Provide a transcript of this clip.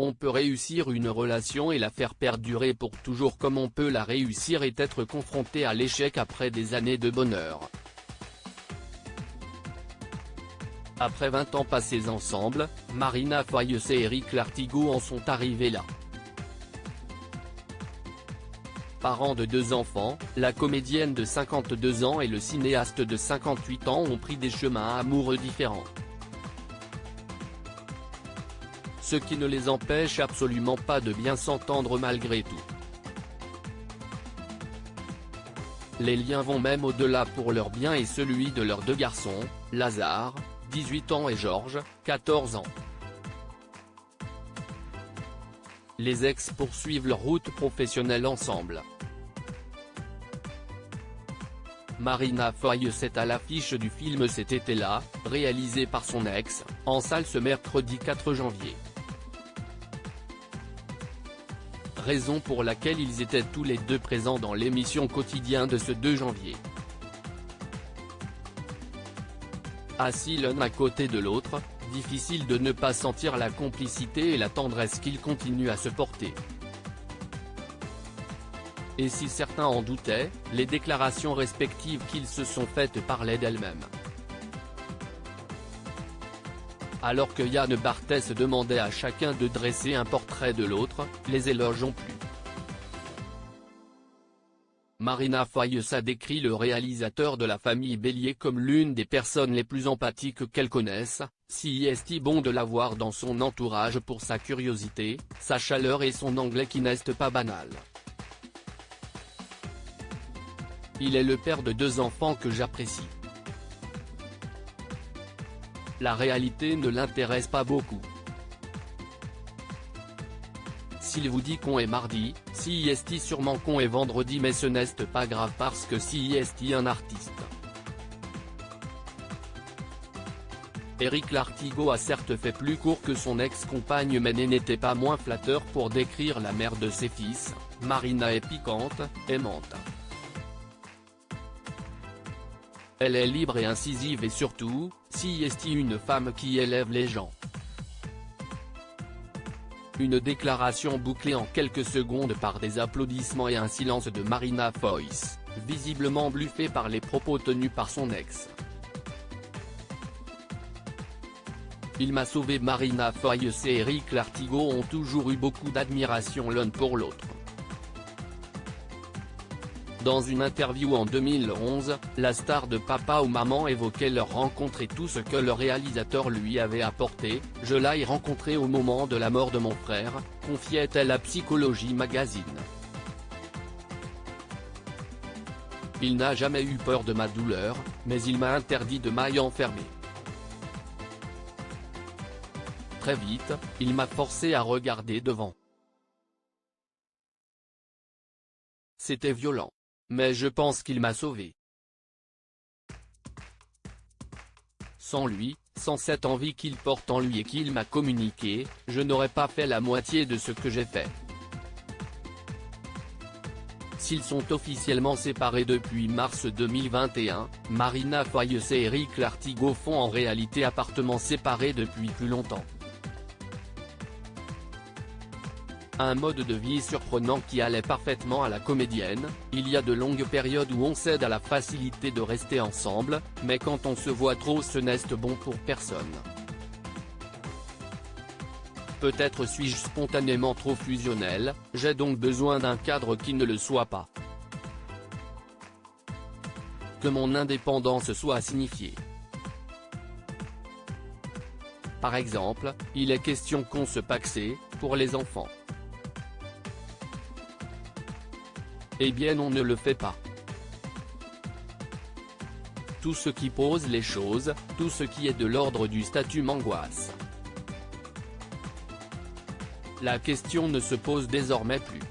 On peut réussir une relation et la faire perdurer pour toujours comme on peut la réussir et être confronté à l'échec après des années de bonheur. Après 20 ans passés ensemble, Marina Foïs et Eric Lartigot en sont arrivés là. Parents de 2 enfants, la comédienne de 52 ans et le cinéaste de 58 ans ont pris des chemins amoureux différents. Ce qui ne les empêche absolument pas de bien s'entendre malgré tout. Les liens vont même au-delà pour leur bien et celui de leurs 2 garçons, Lazare, 18 ans et Georges, 14 ans. Les ex poursuivent leur route professionnelle ensemble. Marina Foïs est à l'affiche du film Cet été-là, réalisé par son ex, en salle ce mercredi 4 janvier. Raison pour laquelle ils étaient tous les 2 présents dans l'émission Quotidien de ce 2 janvier. Assis l'un à côté de l'autre, difficile de ne pas sentir la complicité et la tendresse qu'ils continuent à se porter. Et si certains en doutaient, les déclarations respectives qu'ils se sont faites parlaient d'elles-mêmes. Alors que Yann Barthès demandait à chacun de dresser un portrait de l'autre, les éloges ont plu. Marina Foïs a décrit le réalisateur de La Famille Bélier comme l'une des personnes les plus empathiques qu'elle connaisse, si est bon de l'avoir dans son entourage pour sa curiosité, sa chaleur et son anglais qui n'est pas banal. Il est le père de 2 enfants que j'apprécie. La réalité ne l'intéresse pas beaucoup. S'il vous dit qu'on est mardi, si est sûrement qu'on est vendredi mais ce n'est pas grave parce que si est un artiste. Eric Lartigot a certes fait plus court que son ex-compagne mais n'était pas moins flatteur pour décrire la mère de ses fils. Marina est piquante, aimante. Elle est libre et incisive et surtout, si est une femme qui élève les gens. Une déclaration bouclée en quelques secondes par des applaudissements et un silence de Marina Foïs, visiblement bluffée par les propos tenus par son ex. Il m'a sauvé. Marina Foïs et Eric Lartigot ont toujours eu beaucoup d'admiration l'un pour l'autre. Dans une interview en 2011, la star de Papa ou Maman évoquait leur rencontre et tout ce que le réalisateur lui avait apporté. « Je l'ai rencontré au moment de la mort de mon frère », confiait-elle à Psychologie Magazine. Il n'a jamais eu peur de ma douleur, mais il m'a interdit de m'y enfermer. Très vite, il m'a forcé à regarder devant. C'était violent. Mais je pense qu'il m'a sauvé. Sans lui, sans cette envie qu'il porte en lui et qu'il m'a communiqué, je n'aurais pas fait la moitié de ce que j'ai fait. S'ils sont officiellement séparés depuis mars 2021, Marina Foïs et Eric Lartigot font en réalité appartements séparés depuis plus longtemps. Un mode de vie surprenant qui allait parfaitement à la comédienne. Il y a de longues périodes où on cède à la facilité de rester ensemble, mais quand on se voit trop ce n'est bon pour personne. Peut-être suis-je spontanément trop fusionnel, j'ai donc besoin d'un cadre qui ne le soit pas. Que mon indépendance soit signifiée. Par exemple, il est question qu'on se paxe, pour les enfants. Eh bien on ne le fait pas. Tout ce qui pose les choses, tout ce qui est de l'ordre du statut m'angoisse. La question ne se pose désormais plus.